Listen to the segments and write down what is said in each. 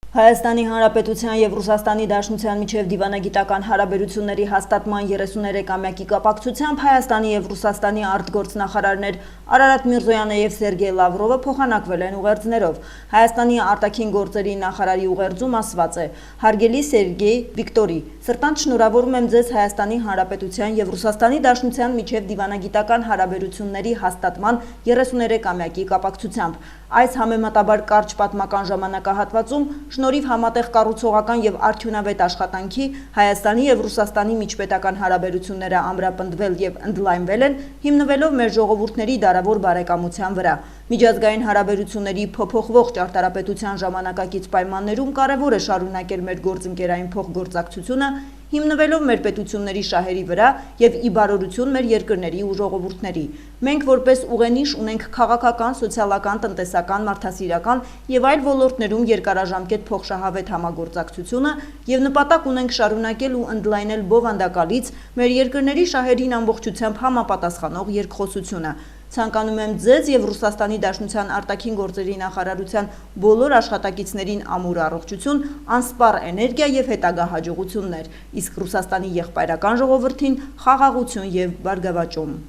Հայաստանի Հանրապետության և Ռուսաստանի Դաշնության միջև դիվանագիտական հարաբերությունների հաստատման 33-ամյակի կապակցությամբ Հայաստանի և Ռուսաստանի արտգործնախարարներ Արարատ Միրզոյանը և Սերգեյ Լավրովը փոխանակվել են ուղերձներով։ Հայաստանի արտաքին գործերի նախարարի ուղերձում ասված է. «Հարգելի Սերգեյ Վիկտորի, սրտանց շնորհավորում եմ ձեզ Հայաստանի Հանրապետության և Ռուսաստանի Դաշնության միջև դիվանագիտական հարաբերությունների հաստատման 33-ամյակի կապակցությամբ։ Այս համեմատաբար կարճ պատմական ժամանակահատվածում շնորհիվ համատեղ կառուցողական և արդյունավետ աշխատանքի Հայաստանի և Ռուսաստանի միջպետական հարաբերությունները ամրապնդվել և ընդլայնվել են, հիմնվելով մեր ժողովուրդների դարավոր բարեկամության վրա։ Միջազգային հարաբերությունների փոփոխվող ճարտարապետության ժամանակակից պայմաններում կարևոր է շարունակել մեր գործընկերային փոխգործակցությունը, հիմնվելով մեր պետությունների շահերի վրա և ի բարօրություն մեր երկրների ու ժողովուրդների։ Մենք որպես ուղենիշ ունենք քաղաքական, սոցիալական, տնտեսական, մարդասիրական և այլ ոլորտներում երկարաժամկետ փոխշահավետ համագործակցությունը և նպատակ ունենք շարունակել ու ընդլայնել բովանդակալից մեր երկրների շահերին ամբողջությամբ համապատասխանող երկխոսությունը։ Ցանկանում եմ ձեզ և Ռուսաստանի Դաշնության արտաքին գործերի նախարարության բոլոր աշխատակիցներին ամուր առողջություն, անսպառ էներգիա և հետագա հաջողություններ, իսկ Ռուսաստանի եղբայրական ժողովրդին խաղաղություն և բարգավաճում»։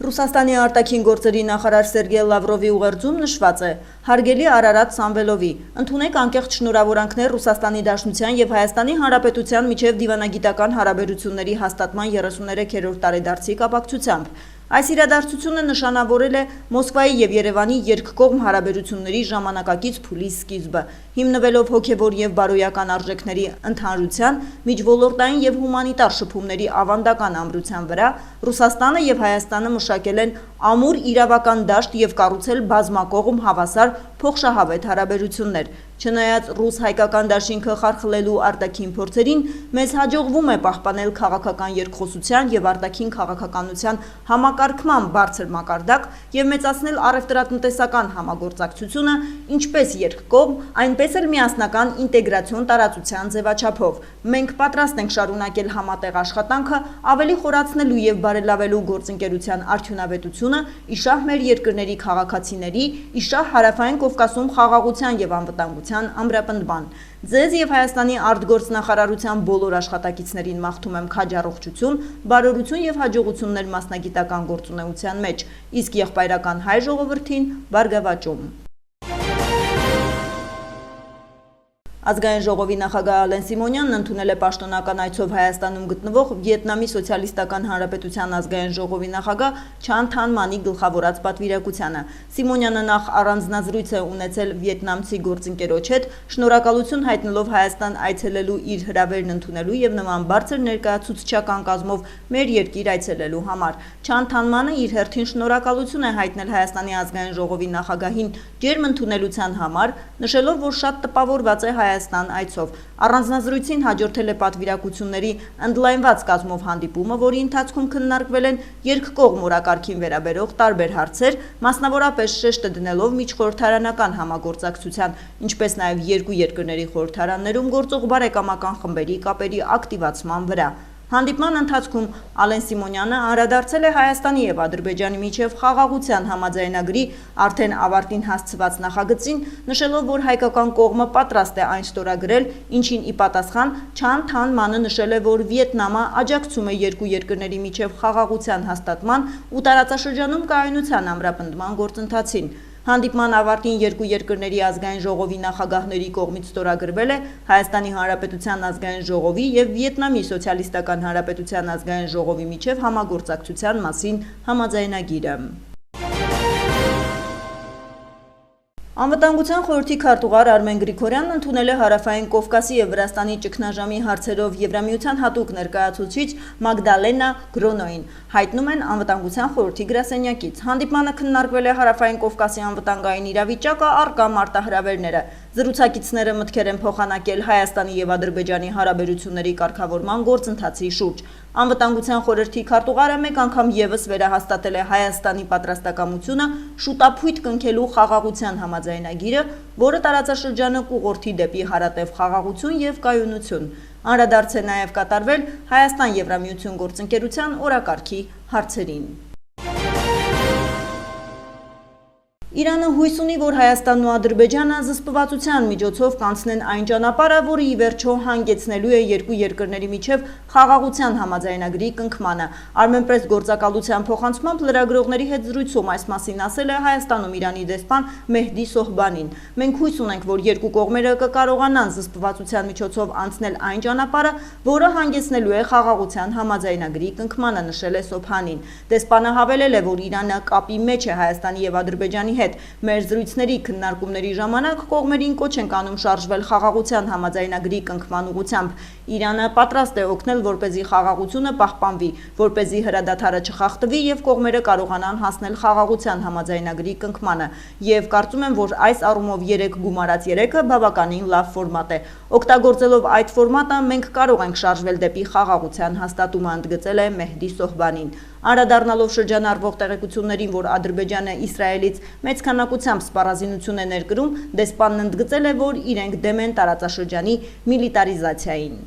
Ռուսաստանի արտաքին գործերի նախարար Սերգեյ Լավրովի ուղերձում նշված է. «Հարգելի Արարատ Սամվելովի, ընդունեք անկեղծ շնորհավորանքներ Ռուսաստանի Դաշնության և Հայաստանի Հանրապետության միջև դիվանագիտական հարաբերությունների հաստատման 33-րդ տարեդարձի կապակցությամբ։ Այս իրադարձությունը նշանավորել է Մոսկվայի և Երևանի երկկողմ հարաբերությունների ժամանակակից փուլի սկիզբը, հիմնվելով հոգևոր և բարոյական արժեքների ընդհանրության, միջոլորտային և հումանիտար շփումների ավանդական ամրության վրա Ռուսաստանը և Հայաստանը մշակել են ամուր իրավական դաշտ և կառուցել բազմակողմ, հավասար, փոխշահավետ հարաբերություններ։ Չնայած ռուս-հայկական դաշինքը խարխլելու արտաքին փորձերին, մեզ հաջողվում է պահպանել քաղաքական երկխոսության և արտաքին քաղաքականության համակարգման բարձր մակարդակ և մեծացնել առևտրատնտեսական համագործակցությունը ինչպես երկկողմ, այնպես էլ միասնական ինտեգրացիոն տարածության ձևաչափով։ Մենք պատրաստ ենք շարունակել համատեղ աշխատանքը ավելի խորացնելու և բարելավելու գործընկերության արդյունավետությունը ի շահ մեր երկրների քաղաքացիների, ի շահ Հարավային Կովկասում խաղաղության և անվտանգության ամրապնդման։ Ձեզ և Հայաստանի արտգործնախարարության բոլոր աշխատակիցներին մաղթում եմ քաջ առողջություն, բարօրություն և հաջողություններ մասնագիտական գործունեության մեջ, իսկ եղբայրական հայ ժողովրդին բարգավաճում»։ Ազգային ժողովի նախագահ Ալեն Սիմոնյանն ընդունել է պաշտոնական այցով Հայաստանում գտնվող Վիետնամի Սոցիալիստական Հանրապետության ազգային ժողովի նախագահ Չան Թան Մանի գլխավորած պատվիրակությանը։ Սիմոնյանը նախ առանձնազրույց է ունեցել վիետնամցի գործընկերոջ հետ, շնորհակալություն հայտնելով Հայաստան այցելելու իր հրավերն ընդունելու և նման բարձր ներկայացուցչական կազմով մեր երկիր այցելելու համար։ Չան Թան Մանը իր հերթին շնորհակալություն է հայտնել Հայաստանի ազգային ժողովի նախագահին ջերմ ընդունելության համար, նշելով, որ շատ տպավորված է Հայաստան այցով։ Առանձնազրույցին հաջորդել է պատվիրակությունների ընդլայնված կազմով հանդիպումը, որի ընթացքում քննարկվել են երկկողմ օրակարգին վերաբերող տարբեր հարցեր, մասնավորապես շեշտը դնելով միջխորհրդարանական համագործակցության, ինչպես նաև երկու երկրների խորհրդարաններում գործող բարեկամական խմբերի կապերի ակտիվացման վրա։ Հանդիպման ընթացքում Ալեն Սիմոնյանը անդրադարձել է Հայաստանի և Ադրբեջանի միջև խաղաղության համաձայնագրի արդեն ավարտին հասցված նախագծին, նշելով, որ հայկական կողմը պատրաստ է այն ստորագրել, ինչին ի պատասխան Չան Թան Մանը նշել է, որ Վիետնամը աջակցում է երկու երկրների միջև խաղաղության հաստատման ու տարածաշրջանում կայունության ամրապնդման գործընթացին։ Հանդիպման ավարտին երկու երկրների ազգային ժողովի նախագահների կողմից ստորագրվել է Հայաստանի Հանրապետության ազգային ժողովի և Վիետնամի Սոցիալիստական Հանրապետության ազգային ժողովի միջև համագործակցության մասին համաձայնագիրը։ Անվտանգության խորհրդի քարտուղար Արմեն Գրիգորյանն ընդունել է Հարավային Կովկասի և Վրաստանի ճգնաժամի հարցերով Եվրամիության հատուկ ներկայացուցիչ Մագդալենա Գրոնոին, հայտնում են Անվտանգության խորհրդի գրասենյակից։ Հանդիպմանը քննարկվել է Հարավային Կովկասի անվտանգային իրավիճակը, առկա մարտահրավերները։ Զրուցակիցները մտքեր են փոխանակել Հայաստանի և Ադրբեջանի հարաբերությունների կարգավորման գործընթացի շուրջ։ Անվտանգության խորհրդի քարտուղարը մեկ անգամ ևս վերահաստատել է Հայաստանի պատրաստակամությունը շուտափույթ կնքելու խաղաղության համաձայնագիրը, որը տարածաշրջանը կուղղորդի դեպի հարատև խաղաղություն և կայունություն։ Անդրադարձ է նաև կատարվել Հայաստան-Եվրամիություն գործընկերության օրակարգի հարցերին։ Իրանը հույս ունի, որ Հայաստանն ու Ադրբեջանը զսպվածության միջոցով կանցնեն այն ճանապարհը, որը ի վերջո հանգեցնելու է երկու երկրների միջև խաղաղության համաձայնագրի կնքմանը։ Armenpress գործակալության փոխանցմամբ լրագրողների հետ զրույցում այս մասին ասել է Հայաստանում Իրանի դեսպան Մեհդի Սոհբանին։ Մենք հույս ունենք, որ երկու կողմերը կկարողանան զսպվածության միջոցով անցնել այն ճանապարհը, որը հանգեցնելու է խաղաղության համաձայնագրի կնքմանը, նշել է Սոհբանին։ Դեսպանը հավելել է, որ Իրանը կապի մեջ է Հայաստանի եւ Ադրբեջանի Մեր զրույցների քննարկումների ժամանակ կողմերին կոչ ենք անում շարժվել խաղաղության համաձայնագրի կնքման ուղղությամբ։ Իրանը պատրաստ է օգնել, որպեսզի խաղաղությունը պահպանվի, որպեսզի հրադադարը չխախտվի եւ կողմերը կարողանան հասնել խաղաղության համաձայնագրի կնքմանը։ Եվ կարծում եմ, որ այս առումով 3 գումարած 3-ը բավականին լավ ֆորմատ է։ Օգտագործելով այդ ֆորմատը մենք կարող ենք շարժվել դեպի խաղաղության հաստատումը, ընդգծել է Մեհդի Սոհբանին։ Անդրադառնալով շրջանառվող տեղեկություններին, որ Ադրբեջանը Իսրայելից մեծ քանակությամբ սպառազինություն է ներկրում, դեսպանն ընդգծել է, որ իրենք դեմ են տարածաշրջանի միլիտարիզացիային։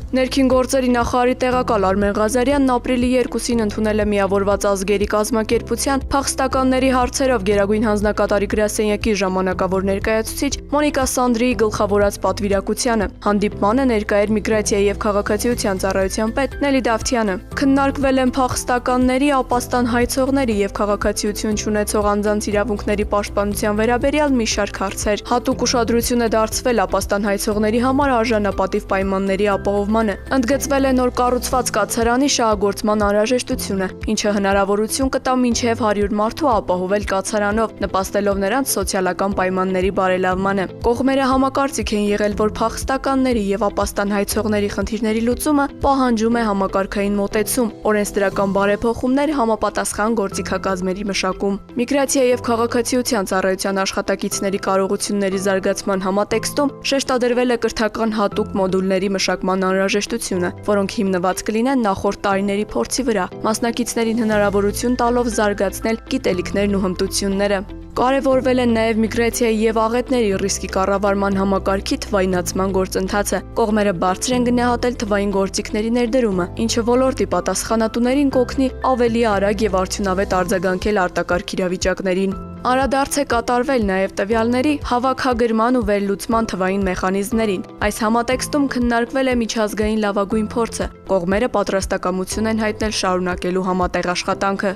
Ներքին գործերի նախարարի տեղակալ Արմեն Ղազարյանն ապրիլի 2-ին ընդունել է Միավորված ազգերի կազմակերպության փախստականների հարցերով գերագույն հանձնակատարի գրասենյակի ժամանակավոր ներկայացուցիչ Մոնիկա Սանդրիի գլխավորած պատվիրակությանը։ Հանդիպմանը ներկա էր Միգրացիայի եւ քաղաքացիության ծառայության պետ Նելի Դավթյանը։ Քննարկվել են փախստականների, ապաստան հայցողների եւ քաղաքացիություն չունեցող անձանց իրավունքների պաշտպանության վերաբերյալ մի շարք հարցեր։ Հատուկ ուշադրություն է դարձվել ապաստան հայցողների համար արժանապատիվ պայմանների ապահովմանը։ Ընդգծվել է նոր կառուցված կացարանի շահագործման անհրաժեշտությունը, ինչը հնարավորություն կտա մինչև 100 մարդու ապահովել կացարանով, նպաստելով նրանց սոցիալական պայմանների բարելավմանը։ Կողմերը համակարծիք են եղել, որ փախստականների եւ ապաստան հայցողների խնդիրների լուծումը պահանջում է համակարգային մոտեցում, օրենսդրական բարեփոխումներ, համապատասխան գործիքակազմերի մշակում։ Միգրացիա եւ քաղաքացիության ծառայության աշխատակիցների կարողությունների զարգացման համատեքստում շեշտադրվել է կրթական հատուկ մոդուլների մշակման անհրաժեշտությունը, որոնք հիմնված կլինեն նախորդ տարիների փորձի վրա, մասնակիցներին հնարավորություն տալով զարգացնել գիտելիքներն ու հմտությունները։ Կարևորվել են նաև միգրացիայի եւ աղետների ռիսկի կառավարման համակարգի թվայնացման գործընթացը։ Կողմերը բարձր են գնահատել թվային գործիքների ներդրումը, ինչը ոլորտի պատասխանատուներին կօգնի ավելի արագ եւ արդյունավետ արձագանքել արտակարգ իրավիճակներին։ Անդրադարձ է կատարվել նաև տվյալների հավաքագրման ու վերլուծման թվային մեխանիզմներին։ Այս համատեքստում քննարկվել է միջազգային լավագույն փորձը։ Կողմերը պատրաստակամություն են հայտնել շարունակելու համատեղ աշխատանքը։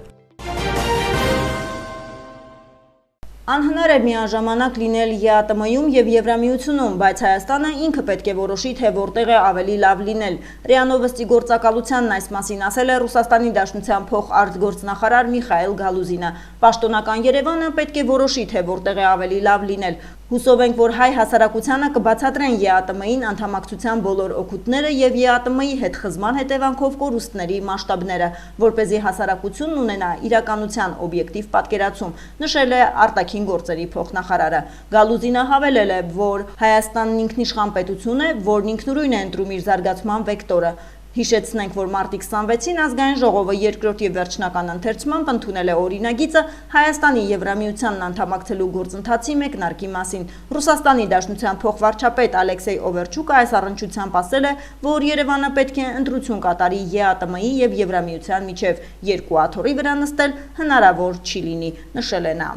Անհնար է միաժամանակ լինել ԵԱՏՄ-ում եւ Եվրամիությունում, բայց Հայաստանը ինքը պետք է որոշի, թե որտեղ է ավելի լավ լինել։ ՌԻԱ Նովոստի գործակալությանն այս մասին ասել է Ռուսաստանի Դաշնության փոխարտգործնախարար Միխայել Գալուզինը։ Պաշտոնական Երևանը պետք է որոշի, թե որտեղ է ավելի լավ լինել։ Հուսով ենք, որ հայ հասարակությանը կբացատրեն ԵԱՏՄ-ին անդամակցության բոլոր օգուտները եւ ԵԱՏՄ-ի հետ խզման հետևանքով կորուստների մասշտաբները, որպեսզի հասարակությունն ունենա իրականության օբյեկտիվ պատկերացում, նշել է արտաքին գործերի փոխնախարարը։ Գալուզինը հավելել է, որ Հայաստանն ինքնիշխան պետություն է, որն ինքնուրույն է ընտրում իր զարգացման վեկտորը։ Հիշեցնենք, որ մարտի 26-ին ազգային ժողովը երկրորդ եւ վերջնական ընթերցմամբ ընդունել է օրինագիծը Հայաստանի Եվրամիությանն անդամակցելու գործընթացի մեկնարկի մասին։ Ռուսաստանի Դաշնության փոխվարչապետ Ալեքսեյ Օվերչուկը այս առնչությամբ ասել է, որ Երևանը պետք է ընտրություն կատարի ԵԱՏՄ-ի եւ Եվրամիության միջև, երկու աթոռի վրա նստել հնարավոր չի լինի, նշել է նա։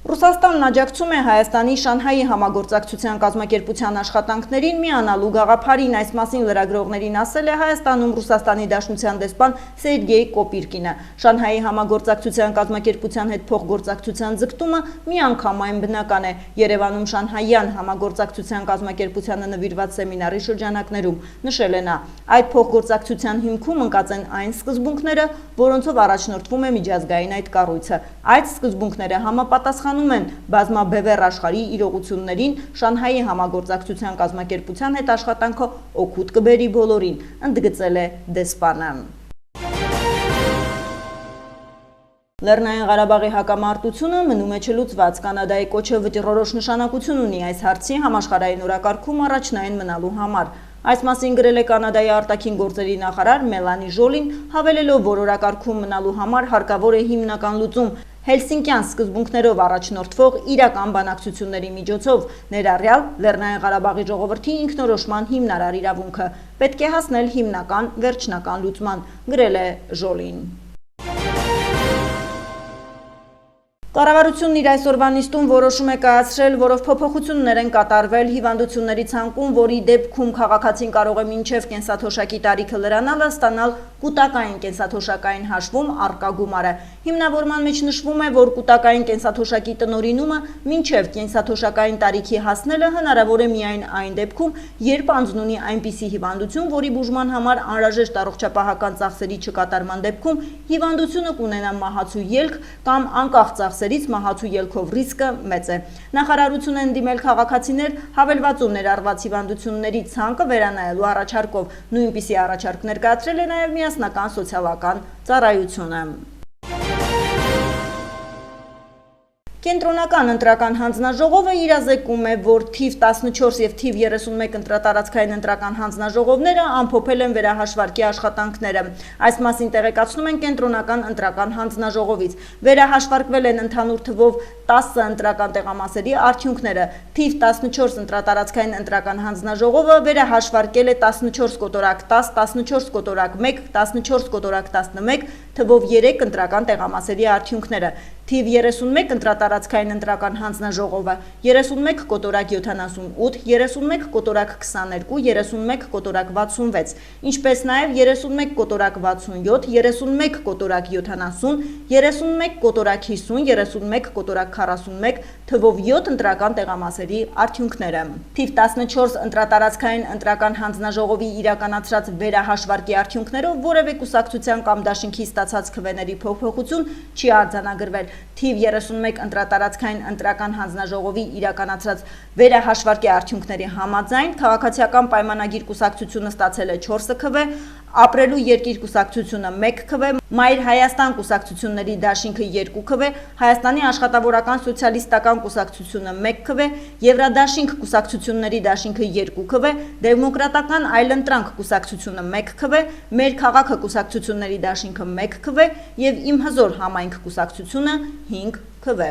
Ռուսաստանն աջակցում է Հայաստանի Շանհայի համագործակցության կազմակերպության աշխատանքներին միանալու գաղափարին, այս մասին լրագրողներին ասել է Հայաստանում Ռուսաստանի Դաշնության դեսպան Սերգեյ Կոպիրկինը։ Շանհայի համագործակցության կազմակերպության հետ փոխգործակցության ձգտումը միանգամայն բնական է։ Երևանում Շանհայյան համագործակցության կազմակերպությանը նվիրված սեմինարի շրջանակներում նշել է նա։ Այդ փոխգործակցության հիմքում ընկած են այն սկզբունքները, որոնցով առաջնորդվում է միջազգային այդ կառույցը։ Այդ սկզբունքները համապատասխանում են բազմաբևեռ աշխարհի իրողություններին, Շանհայի համագործակցության կազմակերպության հետ աշխատանքը օգուտ կբերի բոլորին, ընդգծել է դեսպանը։ Լեռնային Ղարաբաղի հակամարտությունը մնում է չլուծված։ Կանադայի կոչը վճռորոշ նշանակություն ունի այս հարցի համաշխարհային օրակարգում առաջնային մնալու համար։ Այս մասին գրել է Կանադայի արտաքին գործերի նախարար Մելանի Ժոլին, հավելելով, որ օրակարգում մնալու համար հարկավոր է հիմնական լուծում Հելսինկյան սկզբունքներով առաջնորդվող իրական բանակցությունների միջոցով, ներառյալ Լեռնային Ղարաբաղի ժողովրդի ինքնորոշման հիմնարար իրավունքը, պետք է հասնել հիմնական վերջնական լուծման, գրել է Ժոլին։ Կառավարությունն իր այսօրվա նիստում որոշում է կայացրել, որով փոփոխություններ են կատարվել հիվանդությունների ցանկում, որի դեպքում քաղաքացին կարող է մինչև կենսաթոշակի տարիքը լրանալը ստանալ կուտակային կենսաթոշակային հաշվում առկա գումարը։ Հիմնավորման մեջ նշվում է, որ կուտակային կենսաթոշակի տնօրինումը մինչև կենսաթոշակային տարիքի հասնելը հնարավոր է միայն այն դեպքում, երբ անձն ունի այնպիսի հիվանդություն, որի բուժման համար անհրաժեշտ առողջապահական ծախսերի չկատարման դեպքում հիվանդությունը կունենա մահացու ելք կամ անկախ ծախսերից մահացու ելքով ռիսկը մեծ է։ Նախարարությունը ընդդիմել քաղաքացիներ հավելվածում ներառված հիվանդությունների ցանկը վերանայելու առաջարկով, նույնպիսի առաջարկ ներկայացրել է նաև միասնական սոցիալական ծառայությունը։ Կենտրոնական ընտրական հանձնաժողովը իրազեկում է, որ թիվ 14 և թիվ 31 ընտրատարածքային ընտրական հանձնաժողովները ամփոփել են վերահաշվարկի աշխատանքները։ Այս մասին տեղեկացնում են Կենտրոնական ընտրական հանձնաժողովից։ Վերահաշվարկվել են ընդհանուր թվով 10 ընտրական տեղամասերի արդյունքները։ Թիվ 14 ընտրատարածքային ընտրական հանձնաժողովը վերահաշվարկել է 14 կոտորակ 10, 14 կոտորակ 1, 14 կոտորակ 11 թվով 3 ընտրական տեղամասերի արդյունքները։ Թիվ 31 ընտրատարածքային ընտրական հանձնաժողովը 31 կոտորակ 78, 31 կոտորակ 22, 31 կոտորակ 66, ինչպես նաև 31 կոտորակ 67, 31 կոտորակ 70, 31 կոտորակ 50, 31 կոտորակ 41 թվով 7 ընտրական տեղամասերի արդյունքները։ Թիվ 14 ընտրատարածքային ընտրական հանձնաժողովի իրականացրած վերահաշվարկի արդյունքներով որևէ կուսակցության կամ դաշինքի ստացած քվեների փոփոխություն չի արձանագրվել։ Թիվ 31 ընտրատարածքային ընտրական հանձնաժողովի իրականացրած վերահաշվարկի արդյունքների համաձայն քաղաքացիական պայմանագիր կուսակցությունը ստացել է 4 քվ, ապրելու երկիր կուսակցությունը 1 քվ, Մայր Հայաստան կուսակցությունների դաշինքը 2 քվ, Հայաստանի աշխատավորական սոցիալիստական կուսակցությունը 1 քվ, Եվրադաշինք կուսակցությունների դաշինքը 2 քվ, Դեմոկրատական այլընտրանք կուսակցությունը 1 քվ, Մեր քաղաքը կուսակցությունների դաշինքը 1 քվ եւ Իմ հզոր համայնք կուսակցությունը 5 քվ։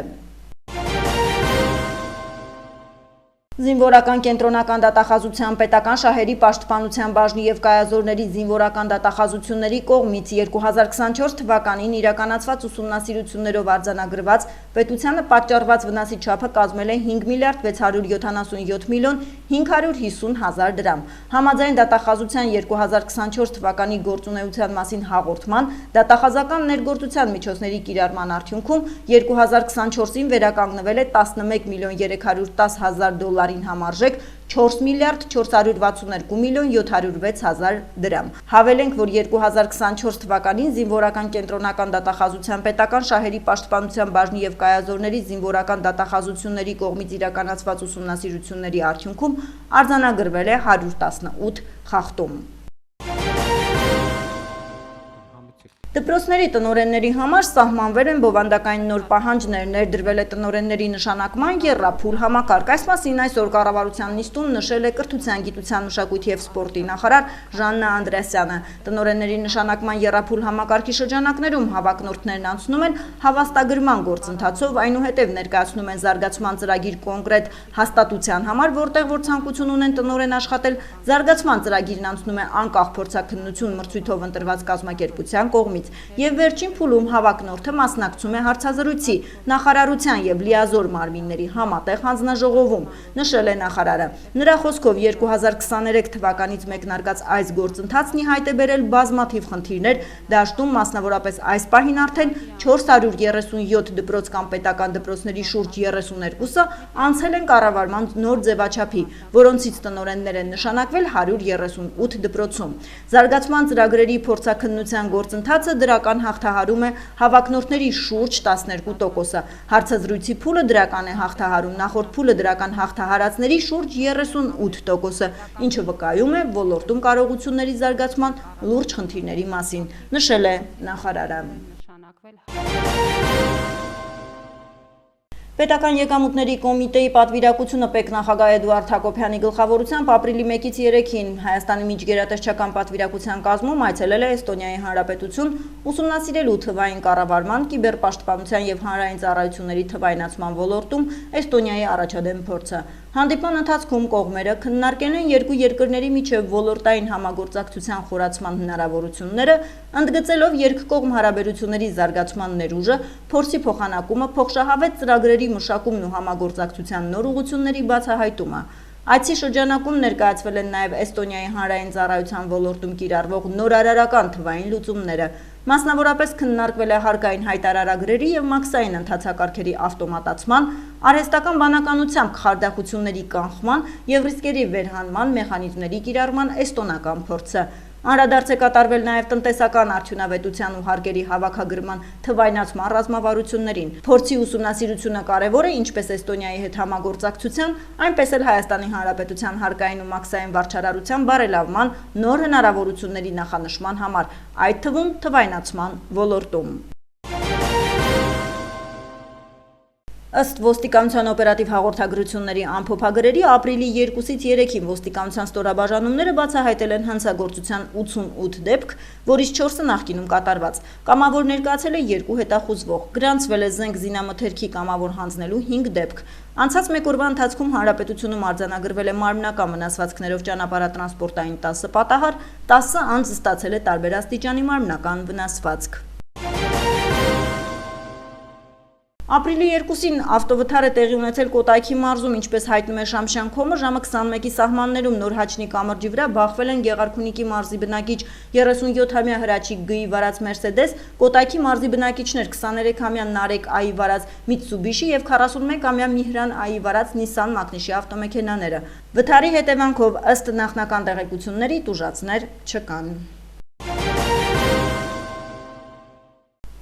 Զինվորական կենտրոնական դատախազության պետական շահերի պաշտպանության բաժնի և կայազորների զինվորական դատախազությունների կողմից 2024 թվականին իրականացված ուսումնասիրություններով արձանագրված պետությանը պատճառված վնասի չափը կազմել է 5 միլիարդ 677 միլիոն 550 հազար դրամ։ Համաձայն դատախազության 2024 թվականի գործունեության մասին հաղորդման դատախազական ներգործության միջոցների կիրառման արդյունքում 2024-ին վերականգնվել է 11 միլիոն 310 հազար դոլարին համարժեք 4 միլիարդ 462 միլիոն 706 հազար դրամ։ Հավելենք, որ 2024 թվականին զինվորական կենտրոնական դատախազության պետական շահերի պաշտպանության բաժնի և կայազորների զինվորական դատախազությունների կողմից իրականացված ուսումնասիրությունների արդյունքում արձանագրվել է 118 խախտում։ Դպրոցների տնօրենների համար սահմանվել են բովանդակային նոր պահանջներ, ներդրվել է տնօրենների նշանակման եռափուլ համակարգ։ Այս մասին այսօր կառավարության նիստում նշել է Կրթության, գիտության, մշակույթի և սպորտի նախարար Ժաննա Անդրեասյանը։ Տնօրենների նշանակման եռափուլ համակարգի շրջանակներում հավակնորդներն անցնում են հավաստագրման գործընթացով, այնուհետև ներկայացնում են զարգացման ծրագիր կոնկրետ հաստատության համար, որտեղ որ ցանկություն ունեն տնօրեն աշխատել, զարգացման ծրագիրն անցնում է անկախ փորձաքննություն մրցույթով ընտրված կազմակերպության կողմից։ Եվ վերջին փուլում հավակնորդը մասնակցում է հարցազրույցի, նախարարության և լիազոր մարմինների համատեղ հանձնաժողովում, նշել է նախարարը։ Նրա խոսքով 2023 թվականից մեկնարկած այս գործընթացն ի հայտ է բերել բազմաթիվ խնդիրներ, դաշտում մասնավորապես այս պահին արդեն 437 դպրոց կամ պետական դպրոցների շուրջ 32-ը անցել են կառավարման նոր ձևաչափի, որոնցից տնօրեններ են նշանակվել 138 դպրոցում։ Զարգացման ծրագրերի փորձաքննության գործընթացը դրական հաղթահարում է հավակնորդների շուրջ 12%-ը։ Հարցազրույցի փուլը դրական է հաղթահարում նախորդ փուլը դրական հաղթահարածների շուրջ 38%-ը, ինչը վկայում է ոլորտում կարողությունների զարգացման լուրջ խնդիրների մասին, նշել է նախարարը։ Պետական եկամուտների կոմիտեի պատվիրակությունը պետնախագահ Էդուարդ Հակոբյանի գլխավորությամբ ապրիլի 1-ից 3-ին Հայաստանի միջգերատեսչական պատվիրակության կազմում այցելել է Էստոնիայի Հանրապետություն ուսումնասիրելու թվային կառավարման, կիբերպաշտպանության և հանրային ծառայությունների թվայնացման ոլորտում Էստոնիայի առաջադեմ փորձը։ Հանդիպման ընթացքում կողմերը քննարկել են երկու երկրների միջև ոլորտային համագործակցության խորացման հնարավորությունները, ընդգծելով երկկողմ հարաբերությունների զարգացման ներուժը, փորձի փոխանակումը, փոխշահավետ ծրագրերի մշակումն ու համագործակցության նոր ուղղությունների բացահայտումը։ Այցի շրջանակում ներկայացվել են նաև Էստոնիայի հանրային ծառայության ոլորտում կիրառվող նորարարական թվային լուծումները։ Մասնավորապես քննարկվել է հարկային հայտարարագրերի և մաքսային ընթացակարգերի ավտոմատացման, արհեստական բանականությամբ խարդախությունների կանխման և ռիսկերի վերհանման մեխանիզմների կիրառման էստոնական փորձը։ Անդրադարձ է կատարվել նաև տնտեսական արդյունավետության ու հարկերի հավաքագրման թվայնացման ռազմավարություններին։ Փորձի ուսումնասիրությունը կարևոր է ինչպես Էստոնիայի հետ համագործակցության, այնպես էլ Հայաստանի Հանրապետության հարկային ու մաքսային վարչարարության բարելավման նոր հնարավորությունների նախանշման համար, այդ թվում թվայնացման ոլորտում։ Ըստ ոստիկանության օպերատիվ հաղորդագրությունների ամփոփագրերի ապրիլի 2-ից 3-ին ոստիկանության ստորաբաժանումները բացահայտել են հանցագործության 88 դեպք, որից 4-ը նախկինում կատարված։ Կամավոր ներկայացել է 2 հետախուզվող, գրանցվել է զենք զինամթերքի կամավոր հանձնելու 5 դեպք։ Անցած մեկ օրվա ընթացքում Հանրապետությունում արձանագրվել է մարմնական վնասվածքներով ճանապարհատրանսպորտային 10 պատահար, 10 անձ ստացել է տարբեր աստիճանի մարմնական վնասվածք։ Ապրիլի 2-ին ավտովթար է տեղի ունեցել Կոտայքի մարզում, ինչպես հայտնում է Շամշյան Քոմը, ժամը 21-ի սահմաններում Նոր Հաչնի կամրջի վրա բախվել են Գեղարքունիքի մարզի բնակիչ 37-ամյա Հրաչիկ Գ-ի վարած Մերսեդես, Կոտայքի մարզի բնակիչներ 23-ամյա Նարեկ Ա-ի վարած Միթսուբիշի և 41-ամյա Միհրան Ա-ի վարած Նիսսան մակնիշի ավտոմեքենաները։ Վթարի հետևանքով ըստ նախնական տեղեկությունների տուժածներ չկան։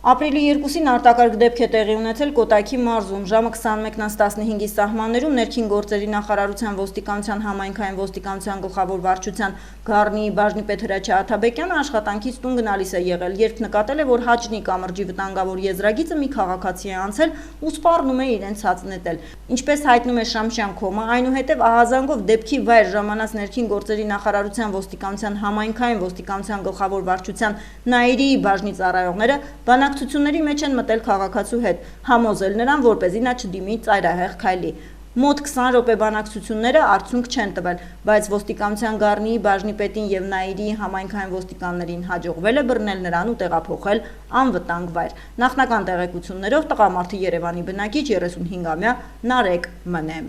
Ապրիլի 2-ին արտակարգ դեպք է տեղի ունեցել Կոտայքի մարզում, ժամը 21:15-ի սահմաններում ներքին գործերի նախարարության ոստիկանության համայնքային ոստիկանության գլխավոր վարչության Գառնիի բաժնիպետ Հրաչյա Աթաբեկյանը աշխատանքից տուն գնալիս է եղել, երբ նկատել է, որ Հաչնի կամրջի վտանգավոր եզրագիծը մի քաղաքացի է անցել ու սպառնում է իրեն ցած նետել։ Ինչպես հայտնում է Շամշյան Քոմը, այնուհետև ահազանգով դեպքի վայր ժամանած ներքին գործերի նախարարության ոստիկանության համայնքային ոստիկանության գլխավոր վարչության Նաիրիի բաժնի ծառայողները բանակցությունների մեջ են մտել քաղաքացու հետ, համոզել նրան, որպեսզի նա չդիմի ծայրահեղ քայլի։ Մոտ 20 րոպե բանակցությունները արդյունք չեն տվել, բայց ոստիկանության Գառնիի բաժնիպետին և Նաիրիի համայնքային ոստիկաններին հաջողվել է բռնել նրան ու տեղափոխել անվտանգ վայր։ Նախնական տեղեկություններով տղամարդի Երևանի բնակիչ 35-ամյա Նարեկ Մ-ն է։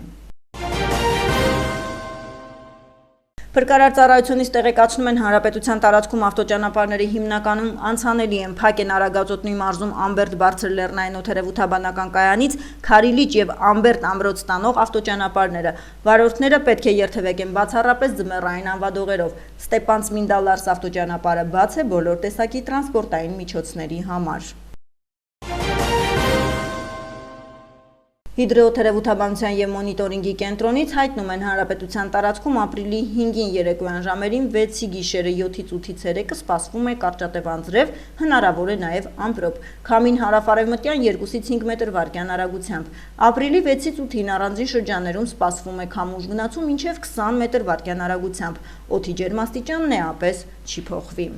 Փրկարար ծառայությունից տեղեկացնում են Հանրապետության տարածքում ավտոճանապարհների հիմնականում անցանելի են, փակ են Արագածոտնի մարզում Ամբերտ բարձր լեռնային օդերևութաբանական կայանից Քարիլիճ եւ Ամբերտ ամրոց տանող ավտոճանապարհները։ Վարորդները պետք է երթևեկեն բացառապես ձմեռային անվադողերով։ Ստեփանցմինդալարս ավտոճանապարհը բաց է բոլոր տեսակի տրանսպորտային միջոցների համար։ Հիդրոօդերևութաբանության և մոնիտորինգի կենտրոնից հայտնում են Հանրապետության տարածքում ապրիլի 5-ին երեկոյան ժամերին 6-ի գիշերը 7-ից 8-ից 3-ը սպասվում է կարճատև անձրև, հնարավոր է նաև ամպրոպ, քամին հարավարևմտյան 2-ից 5 մետր վարկյան արագությամբ։ Ապրիլի 6-ից 8-ին առանձին շրջաններում սպասվում է քամուշ գնացում մինչև 20 մետր վարկյան արագությամբ, օդի ջերմաստիճանն էապես չի փոխվի։